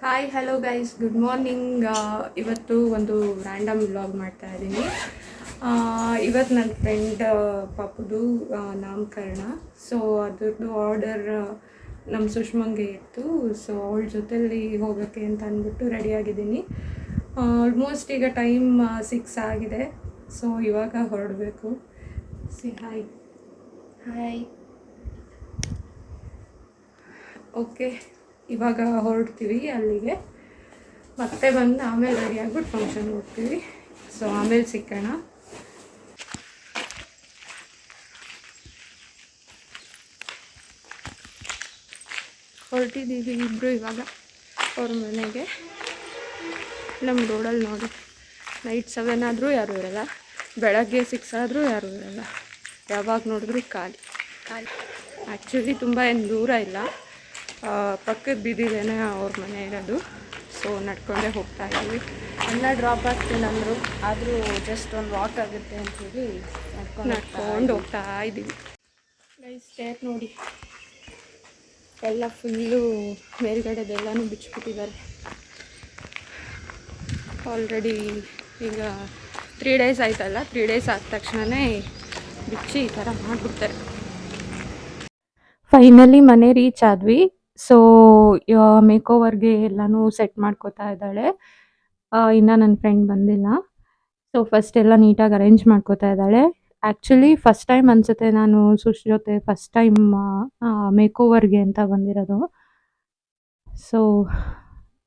Hi hello guys, good morning. ಇವತ್ತು ಒಂದು random vlog ಮಾಡ್ತಾ ಇದ್ದೀನಿ. ಇವತ್ತು ನನ್ನ ಫ್ರೆಂಡ್ ಪಾಪುದು ನಾಮಕರಣ. ಸೊ ಅದ್ರದ್ದು ಆರ್ಡರ್ ನಮ್ಮ ಸುಷ್ಮಂಗೆ ಇತ್ತು. ಸೊ ಅವಳ ಜೊತೆಲಿ ಹೋಗೋಕ್ಕೆ ಅಂತ ಅಂದ್ಬಿಟ್ಟು ರೆಡಿಯಾಗಿದ್ದೀನಿ. ಆಲ್ಮೋಸ್ಟ್ ಈಗ ಟೈಮ್ 6 ಆಗಿದೆ. ಸೊ ಇವಾಗ ಹೊರಡಬೇಕು. Hi hi. ಓಕೆ, ಇವಾಗ ಹೊರಡ್ತೀವಿ ಅಲ್ಲಿಗೆ. ಮತ್ತೆ ಬಂದು ಆಮೇಲೆ ರೆಡಿ ಆಗ್ಬಿಟ್ಟು ಫಂಕ್ಷನ್ಗೆ ಹೋಗ್ತೀವಿ. ಸೊ ಆಮೇಲೆ ಸಿಕ್ಕೋಣ. ಹೊರಟಿದ್ದೀವಿ ಇಬ್ಬರು ಇವಾಗ ಅವ್ರ ಮನೆಗೆ. ನಮ್ಮ ರೋಡಲ್ಲಿ ನೋಡಿ, ನೈಟ್ 7 ಆದರೂ ಯಾರೂ ಇರಲ್ಲ, ಬೆಳಗ್ಗೆ 6 ಆದರೂ ಯಾರೂ ಇರಲ್ಲ. ಯಾವಾಗ ನೋಡಿದ್ರು ಖಾಲಿ ಖಾಲಿ. ಆ್ಯಕ್ಚುಲಿ ತುಂಬ ಏನು ದೂರ ಇಲ್ಲ, ಪಕ್ಕದ ಬೀದಿಲೇನೆ ಅವ್ರ ಮನೆ ಇರೋದು. ಸೊ ನಡ್ಕೊಂಡೇ ಹೋಗ್ತಾ ಇದ್ದೀವಿ. ಎಲ್ಲ ಡ್ರಾಪ್ ಆಗ್ತೀನಿ ಅಂದರು, ಆದರೂ ಜಸ್ಟ್ ಒಂದು ವಾಕ್ ಆಗುತ್ತೆ ಅಂತೇಳಿ ನಡ್ಕೊಂಡು ಹೋಗ್ತಾ ಇದ್ದೀವಿ. ಗೈಸ್ ಸ್ಟೇರ್ ನೋಡಿ, ಎಲ್ಲ ಫುಲ್ಲು ಮೇಲ್ಗಡೆದೆಲ್ಲನೂ ಬಿಚ್ಚಿಬಿಟ್ಟಿದ್ದಾರೆ ಆಲ್ರೆಡಿ. ಈಗ 3 ಡೇಸ್ ಆಯ್ತಲ್ಲ, 3 ಡೇಸ್ ಆದ ತಕ್ಷಣವೇ ಬಿಚ್ಚಿ ಈ ಥರ ಮಾಡಿಬಿಡ್ತಾರೆ. ಫೈನಲಿ ಮನೆ ರೀಚ್ ಆದ್ವಿ. ಸೊ ಮೇಕ್ ಓವರ್ಗೆ ಎಲ್ಲನೂ ಸೆಟ್ ಮಾಡ್ಕೋತಾ ಇದ್ದಾಳೆ. ಇನ್ನು ನನ್ನ ಫ್ರೆಂಡ್ ಬಂದಿಲ್ಲ. ಸೊ ಫಸ್ಟ್ ಎಲ್ಲ ನೀಟಾಗಿ ಅರೇಂಜ್ ಮಾಡ್ಕೋತಾ ಇದ್ದಾಳೆ. ಆ್ಯಕ್ಚುಲಿ ಫಸ್ಟ್ ಟೈಮ್ ಅನಿಸುತ್ತೆ ನಾನು ಸುಶ್ ಜೊತೆ ಫಸ್ಟ್ ಟೈಮ್ ಮೇಕ್ ಓವರ್ಗೆ ಅಂತ ಬಂದಿರೋದು. So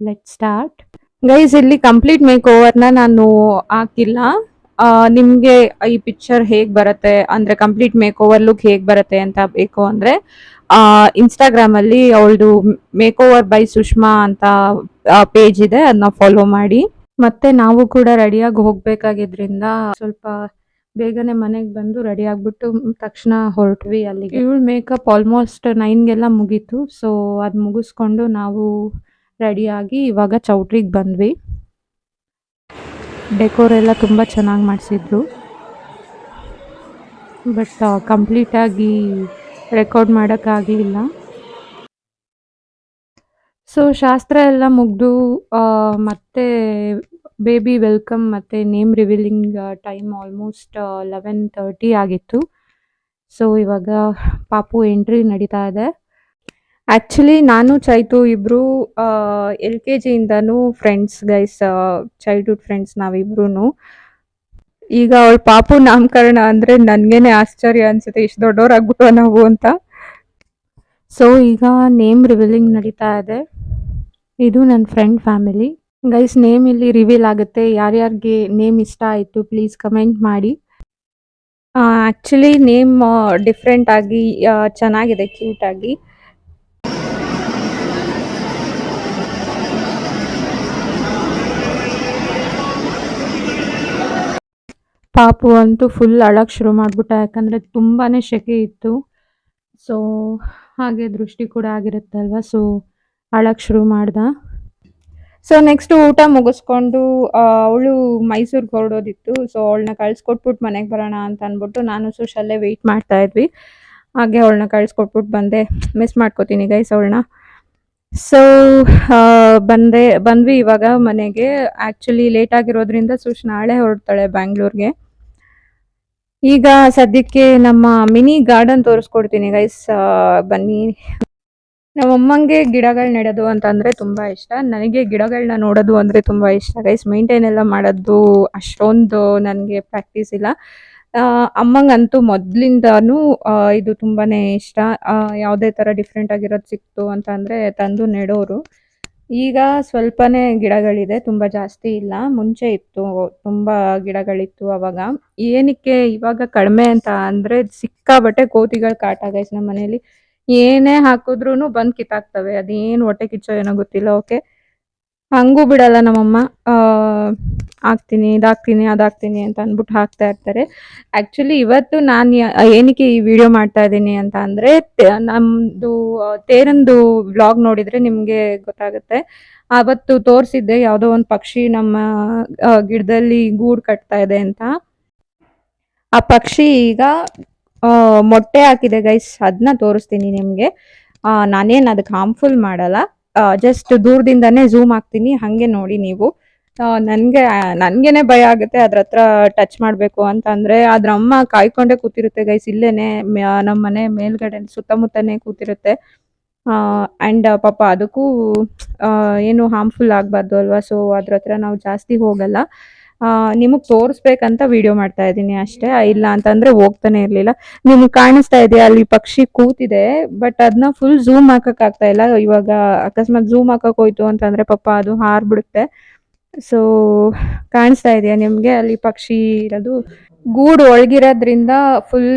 let start. ಗೈಸ್, ಇಲ್ಲಿ ಕಂಪ್ಲೀಟ್ ಮೇಕ್ ಓವರ್ನ ನಾನು ಹಾಕಿಲ್ಲ. ನಿಮಗೆ ಈ ಪಿಕ್ಚರ್ ಹೇಗೆ ಬರುತ್ತೆ ಅಂದರೆ, ಕಂಪ್ಲೀಟ್ ಮೇಕ್ ಓವರ್ ಲುಕ್ ಹೇಗೆ ಬರುತ್ತೆ ಅಂತ ಬೇಕು ಅಂದರೆ ಇನ್ಸ್ಟಾಗ್ರಾಮಲ್ಲಿ ಅವಳದು ಮೇಕ್ ಓವರ್ ಬೈ ಸುಷ್ಮಾ ಅಂತ ಪೇಜ್ ಇದೆ, ಅದನ್ನ ಫಾಲೋ ಮಾಡಿ. ಮತ್ತೆ ನಾವು ಕೂಡ ರೆಡಿಯಾಗಿ ಹೋಗ್ಬೇಕಾಗಿದ್ರಿಂದ ಸ್ವಲ್ಪ ಬೇಗನೆ ಮನೆಗೆ ಬಂದು ರೆಡಿ ಆಗಿಬಿಟ್ಟು ತಕ್ಷಣ ಹೊರಟ್ವಿ ಅಲ್ಲಿಗೆ. ಇವಳು ಮೇಕಪ್ ಆಲ್ಮೋಸ್ಟ್ 9ಗೆಲ್ಲ ಮುಗೀತು. ಸೊ ಅದು ಮುಗಿಸ್ಕೊಂಡು ನಾವು ರೆಡಿಯಾಗಿ ಇವಾಗ ಚೌಟ್ರಿಗೆ ಬಂದ್ವಿ. ಡೆಕೋರ್ ಎಲ್ಲ ತುಂಬ ಚೆನ್ನಾಗಿ ಮಾಡಿಸಿದ್ರು, ಬಟ್ ಕಂಪ್ಲೀಟಾಗಿ ರೆಕಾರ್ಡ್ ಮಾಡೋಕ್ಕಾಗಲಿಲ್ಲ. ಸೊ ಶಾಸ್ತ್ರ ಎಲ್ಲ ಮುಗಿದು ಮತ್ತೆ ಬೇಬಿ ವೆಲ್ಕಮ್ ಮತ್ತು ನೇಮ್ ರಿವೀಲಿಂಗ್ ಟೈಮ್ ಆಲ್ಮೋಸ್ಟ್ 11:30 ಆಗಿತ್ತು. ಸೊ ಇವಾಗ ಪಾಪು ಎಂಟ್ರಿ ನಡೀತಾ ಇದೆ. ಆ್ಯಕ್ಚುಲಿ ನಾನು ಚೈತು ಇಬ್ಬರು LKGಯಿಂದನೂ ಫ್ರೆಂಡ್ಸ್ ಗೈಸ್, ಚೈಲ್ಡ್ಹುಡ್ ಫ್ರೆಂಡ್ಸ್ ನಾವಿಬ್ರು. ಈಗ ಅವಳ ಪಾಪು ನಾಮಕರಣ ಅಂದರೆ ನನಗೇನೆ ಆಶ್ಚರ್ಯ ಅನಿಸುತ್ತೆ, ಇಷ್ಟು ದೊಡ್ಡವರಾಗ್ಬಿಟ್ಟು ನಾವು ಅಂತ. ಸೊ ಈಗ ನೇಮ್ ರಿವೀಲಿಂಗ್ ನಡೀತಾ ಇದೆ. ಇದು ನನ್ನ ಫ್ರೆಂಡ್ ಫ್ಯಾಮಿಲಿ. ಗೈಸ್, ನೇಮ್ ಇಲ್ಲಿ ರಿವೀಲ್ ಆಗುತ್ತೆ. ಯಾರ್ಯಾರಿಗೆ ನೇಮ್ ಇಷ್ಟ ಆಯಿತು ಪ್ಲೀಸ್ ಕಮೆಂಟ್ ಮಾಡಿ. ಆ್ಯಕ್ಚುಲಿ ನೇಮ್ ಡಿಫ್ರೆಂಟ್ ಆಗಿ ಚೆನ್ನಾಗಿದೆ, ಕ್ಯೂಟಾಗಿ. ಪಾಪು ಅಂತೂ ಫುಲ್ ಅಳಕ್ಕೆ ಶುರು ಮಾಡಿಬಿಟ್ಟ, ಯಾಕಂದರೆ ತುಂಬಾ ಸೆಕೆ ಇತ್ತು. ಸೊ ಹಾಗೆ ದೃಷ್ಟಿ ಕೂಡ ಆಗಿರುತ್ತಲ್ವ, ಸೊ ಅಳಕ್ಕೆ ಶುರು ಮಾಡ್ದ. ಸೊ ನೆಕ್ಸ್ಟ್ ಊಟ ಮುಗಿಸ್ಕೊಂಡು ಅವಳು ಮೈಸೂರಿಗೆ ಹೊರಡೋದಿತ್ತು. ಸೊ ಅವಳನ್ನ ಕಳ್ಸಿಕೊಟ್ಬಿಟ್ಟು ಮನೆಗೆ ಬರೋಣ ಅಂತ ಅಂದ್ಬಿಟ್ಟು ನಾನು ಸುಶಲ್ಲೇ ವೆಯ್ಟ್ ಮಾಡ್ತಾ ಇದ್ವಿ. ಹಾಗೆ ಅವಳನ್ನ ಕಳ್ಸಿಕೊಟ್ಬಿಟ್ಟು ಬಂದೆ. ಮಿಸ್ ಮಾಡ್ಕೋತೀನಿ ಗೈಸ್ ಅವಳನ್ನ. ಸೊ ಬಂದ್ವಿ ಇವಾಗ ಮನೆಗೆ. ಆ್ಯಕ್ಚುಲಿ ಲೇಟ್ ಆಗಿರೋದ್ರಿಂದ ಸುಶ್ ನಾಳೆ ಹೊರಡ್ತಾಳೆ ಬ್ಯಾಂಗ್ಳೂರ್ಗೆ. ಈಗ ಸದ್ಯಕ್ಕೆ ನಮ್ಮ ಮಿನಿ ಗಾರ್ಡನ್ ತೋರಿಸ್ಕೊಡ್ತೀನಿ ಗೈಸ್, ಬನ್ನಿ. ನಮ್ಮಮ್ಮಂಗೆ ಗಿಡಗಳು ನೆಡೋದು ಅಂತಂದರೆ ತುಂಬ ಇಷ್ಟ. ನನಗೆ ಗಿಡಗಳನ್ನ ನೋಡೋದು ಅಂದರೆ ತುಂಬ ಇಷ್ಟ ಗೈಸ್. ಮೇಂಟೈನ್ ಎಲ್ಲ ಮಾಡೋದು ಅಷ್ಟೊಂದು ನನಗೆ ಪ್ರಾಕ್ಟೀಸ್ ಇಲ್ಲ. ಅಮ್ಮಂಗಂತೂ ಮೊದಲಿಂದನೂ ಇದು ತುಂಬಾ ಇಷ್ಟ. ಯಾವುದೇ ಥರ ಡಿಫ್ರೆಂಟ್ ಆಗಿರೋದು ಸಿಕ್ತು ಅಂತ ಅಂದರೆ ತಂದು ನೆಡೋರು. ಈಗ ಸ್ವಲ್ಪನೇ ಗಿಡಗಳಿದೆ, ತುಂಬ ಜಾಸ್ತಿ ಇಲ್ಲ. ಮುಂಚೆ ಇತ್ತು, ತುಂಬ ಗಿಡಗಳಿತ್ತು ಅವಾಗ. ಏನಕ್ಕೆ ಇವಾಗ ಕಡಿಮೆ ಅಂತ ಅಂದರೆ ಸಿಕ್ಕಾಬಟ್ಟೆ ಕೋತಿಗಳು ಕಾಟ ಗೈಸ್ ನಮ್ಮ ಮನೇಲಿ. ಏನೇ ಹಾಕಿದ್ರೂ ಬಂದು ಕಿತ್ತಾಕ್ತವೆ. ಅದೇನು ಹೊಟ್ಟೆ ಕಿಚ್ಚೋ ಏನೋ ಗೊತ್ತಿಲ್ಲ. ಓಕೆ, ಹಂಗೂ ಬಿಡಲ್ಲ ನಮ್ಮಮ್ಮ. ಹಾಕ್ತೀನಿ, ಇದಾಕ್ತೀನಿ, ಅದಾಕ್ತೀನಿ ಅಂತ ಅಂದ್ಬಿಟ್ಟು ಹಾಕ್ತಾ ಇರ್ತಾರೆ. ಆ್ಯಕ್ಚುಲಿ ಇವತ್ತು ನಾನು ಏನಕ್ಕೆ ಈ ವಿಡಿಯೋ ಮಾಡ್ತಾ ಇದ್ದೀನಿ ಅಂತ ಅಂದರೆ, ನಮ್ಮದು ತೇರಂದು ವ್ಲಾಗ್ ನೋಡಿದರೆ ನಿಮಗೆ ಗೊತ್ತಾಗುತ್ತೆ. ಆವತ್ತು ತೋರಿಸಿದ್ದೆ ಯಾವುದೋ ಒಂದು ಪಕ್ಷಿ ನಮ್ಮ ಗಿಡದಲ್ಲಿ ಗೂಡು ಕಟ್ತಾ ಇದೆ ಅಂತ. ಆ ಪಕ್ಷಿ ಈಗ ಮೊಟ್ಟೆ ಹಾಕಿದೆ ಗೈಸ್, ಅದನ್ನ ತೋರಿಸ್ತೀನಿ ನಿಮಗೆ. ನಾನೇನು ಅದಕ್ಕೆ ಹಾರ್ಮ್ಫುಲ್ ಮಾಡಲ್ಲ. ಜಸ್ಟ್ ದೂರದಿಂದಾನೇ ಝೂಮ್ ಆಗ್ತೀನಿ, ಹಾಗೆ ನೋಡಿ ನೀವು. ನನ್ಗೇನೆ ಭಯ ಆಗುತ್ತೆ ಅದ್ರ ಹತ್ರ ಟಚ್ ಮಾಡ್ಬೇಕು ಅಂತ ಅಂದ್ರೆ. ಅದ್ರ ಅಮ್ಮ ಕಾಯ್ಕೊಂಡೇ ಕೂತಿರುತ್ತೆ ಗೈಸ್, ಇಲ್ಲೇನೆ ನಮ್ಮ ಮನೆ ಮೇಲ್ಗಡೆ ಸುತ್ತಮುತ್ತನೇ ಕೂತಿರುತ್ತೆ. ಅಂಡ್ ಪಾಪ ಅದಕ್ಕೂ ಏನು ಹಾರ್ಮ್ಫುಲ್ ಆಗ್ಬಾರ್ದು ಅಲ್ವಾ, ಸೊ ಅದ್ರ ಹತ್ರ ನಾವು ಜಾಸ್ತಿ ಹೋಗಲ್ಲ. ನಿಮಗ್ ತೋರಿಸ್ಬೇಕಂತ ವಿಡಿಯೋ ಮಾಡ್ತಾ ಇದ್ದೀನಿ ಅಷ್ಟೇ, ಇಲ್ಲ ಅಂತಂದ್ರೆ ಹೋಗ್ತಾನೆ ಇರ್ಲಿಲ್ಲ. ನಿಮ್ಗೆ ಕಾಣಿಸ್ತಾ ಇದೆ ಅಲ್ಲಿ ಪಕ್ಷಿ ಕೂತಿದೆ, ಬಟ್ ಅದನ್ನ ಫುಲ್ ಝೂಮ್ ಹಾಕಕ್ ಆಗ್ತಾ ಇಲ್ಲ. ಇವಾಗ ಅಕಸ್ಮಾತ್ ಝೂಮ್ ಹಾಕಕ್ ಹೋಯ್ತು ಅಂತಂದ್ರೆ ಪಾಪ ಅದು ಹಾರ್ಬಿಡುತ್ತೆ. ಸೊ ಕಾಣಿಸ್ತಾ ಇದೆಯಾ ನಿಮ್ಗೆ ಅಲ್ಲಿ ಪಕ್ಷಿ ಇರೋದು? ಗೂಡು ಒಳಗಿರೋದ್ರಿಂದ ಫುಲ್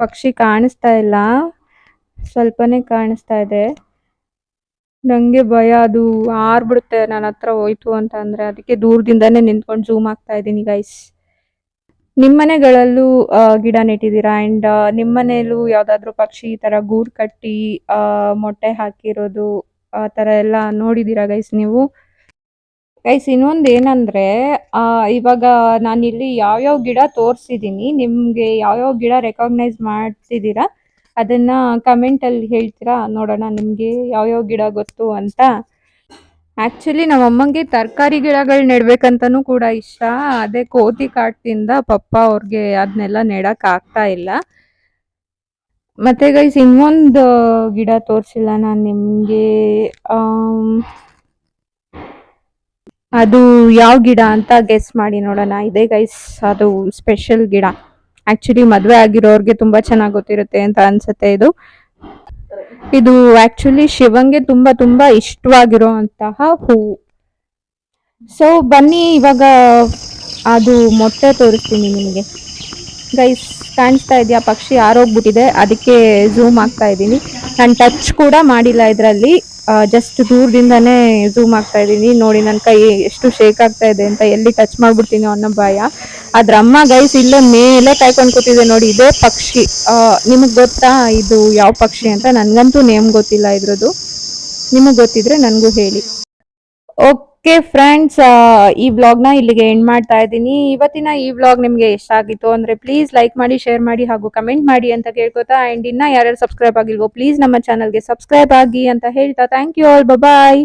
ಪಕ್ಷಿ ಕಾಣಿಸ್ತಾ ಇಲ್ಲ, ಸ್ವಲ್ಪನೇ ಕಾಣಿಸ್ತಾ ಇದೆ. ನಂಗೆ ಭಯ, ಅದು ಹಾರ್ಬಿಡುತ್ತೆ ನನ್ನ ಹತ್ರ ಹೋಯ್ತು ಅಂತ ಅಂದ್ರೆ. ಅದಕ್ಕೆ ದೂರದಿಂದಾನೇ ನಿಂತ್ಕೊಂಡು ಝೂಮ್ ಆಗ್ತಾ ಇದ್ದೀನಿ ಗೈಸ್. ನಿಮ್ಮ ಮನೆಗಳಲ್ಲೂ ಗಿಡ ನೆಟ್ಟಿದ್ದೀರಾ? ಅಂಡ್ ನಿಮ್ಮ ಮನೆಯಲ್ಲೂ ಯಾವ್ದಾದ್ರು ಪಕ್ಷಿ ಈ ತರ ಗೂಡು ಕಟ್ಟಿ ಮೊಟ್ಟೆ ಹಾಕಿರೋದು ಆ ತರ ಎಲ್ಲ ನೋಡಿದೀರಾ ಗೈಸ್ ನೀವು? ಗೈಸ್ ಇನ್ನೊಂದು ಏನಂದ್ರೆ, ಇವಾಗ ನಾನಿಲ್ಲಿ ಯಾವ್ಯಾವ ಗಿಡ ತೋರಿಸಿದೀನಿ, ನಿಮ್ಗೆ ಯಾವ್ಯಾವ ಗಿಡ ರೆಕಾಗ್ನೈಸ್ ಮಾಡ್ತಿದ್ದೀರಾ ಅದನ್ನ ಕಮೆಂಟ್ ಅಲ್ಲಿ ಹೇಳ್ತೀರಾ, ನೋಡೋಣ ನಿಮ್ಗೆ ಯಾವ್ಯಾವ ಗಿಡ ಗೊತ್ತು ಅಂತ. ಆಕ್ಚುಲಿ ನಮ್ಮ ಅಮ್ಮಂಗೆ ತರಕಾರಿ ಗಿಡಗಳು ನೆಡ್ಬೇಕಂತನೂ ಕೂಡ ಇಷ್ಟ. ಅದೇ ಕೋತಿ ಕಾಟದಿಂದ ಪಪ್ಪ ಅವ್ರಿಗೆ ಅದನ್ನೆಲ್ಲ ನೆಡಕ್ ಆಗ್ತಾ ಇಲ್ಲ. ಮತ್ತೆ ಗೈಸ್ ಇನ್ನೊಂದು ಗಿಡ ತೋರಿಸಿಲ್ಲ ನಾನು ನಿಮ್ಗೆ, ಅದು ಯಾವ ಗಿಡ ಅಂತ ಗೆಸ್ ಮಾಡಿ ನೋಡೋಣ. ಇದೆ ಗೈಸ್ ಅದು ಸ್ಪೆಷಲ್ ಗಿಡ. ಆಕ್ಚುಲಿ ಮದ್ವೆ ಆಗಿರೋರ್ಗೆ ತುಂಬಾ ಚೆನ್ನಾಗಿ ಗೊತ್ತಿರುತ್ತೆ ಅಂತ ಅನ್ಸುತ್ತೆ. ಇದು ಆಕ್ಚುಲಿ ಶಿವಂಗೆ ತುಂಬಾ ತುಂಬಾ ಇಷ್ಟವಾಗಿರುವಂತಹ ಹೂವು. ಸೊ ಬನ್ನಿ ಇವಾಗ ಅದು ಮೊಟ್ಟೆ ತೋರಿಸ್ತೀನಿ ನಿಮಗೆ. ಗೈಸ್ ಕಾಣಿಸ್ತಾ ಇದೆಯಾ, ಪಕ್ಷಿ ಆರೋಗ್ಬಿಟ್ಟಿದೆ, ಅದಕ್ಕೆ ಝೂಮ್ ಆಗ್ತಾ ಇದ್ದೀನಿ. ನಾನು ಟಚ್ ಕೂಡ ಮಾಡಿಲ್ಲ ಇದರಲ್ಲಿ, ಜಸ್ಟ್ ದೂರದಿಂದಾನೇ ಝೂಮ್ ಆಗ್ತಾ ಇದ್ದೀನಿ. ನೋಡಿ ನನ್ನ ಕೈ ಎಷ್ಟು ಶೇಕ್ ಆಗ್ತಾ ಇದೆ ಅಂತ, ಎಲ್ಲಿ ಟಚ್ ಮಾಡ್ಬಿಡ್ತೀನಿ ಅನ್ನೋ ಭಯ. ಅದ್ರ ಅಮ್ಮ ಗೈಸ್ ಇಲ್ಲೇ ಮೇಲೆ ಕಾಯ್ಕೊಂಡು ಕೂತಿದೆ ನೋಡಿ, ಇದೇ ಪಕ್ಷಿ. ನಿಮಗೆ ಗೊತ್ತಾ ಇದು ಯಾವ ಪಕ್ಷಿ ಅಂತ? ನನ್ಗಂತೂ ನೇಮ್ ಗೊತ್ತಿಲ್ಲ ಇದ್ರದ್ದು, ನಿಮಗೆ ಗೊತ್ತಿದ್ರೆ ನನಗೂ ಹೇಳಿ. ಓಕೆ ಫ್ರೆಂಡ್ಸ್, ಈ ವ್ಲಾಗ್ನ ಇಲ್ಲಿಗೆ ಎಂಡ್ ಮಾಡ್ತಾ ಇದ್ದೀನಿ. ಇವತ್ತಿನ ಈ ವ್ಲಾಗ್ ನಿಮಗೆ ಇಷ್ಟ ಆಗಿತ್ತು ಅಂದ್ರೆ ಪ್ಲೀಸ್ ಲೈಕ್ ಮಾಡಿ, ಶೇರ್ ಮಾಡಿ ಹಾಗೂ ಕಮೆಂಟ್ ಮಾಡಿ ಅಂತ ಕೇಳ್ಕೊತಾ, ಅಂಡ್ ಇನ್ನ ಯಾರ್ಯಾರು ಸಬ್ಸ್ಕ್ರೈಬ್ ಆಗಿಲ್ವೋ ಪ್ಲೀಸ್ ನಮ್ಮ ಚಾನಲ್ಗೆ ಸಬ್ಸ್ಕ್ರೈಬ್ ಆಗಿ ಅಂತ ಹೇಳ್ತಾ, ಥ್ಯಾಂಕ್ ಯು ಆಲ್, ಬಾಯ್.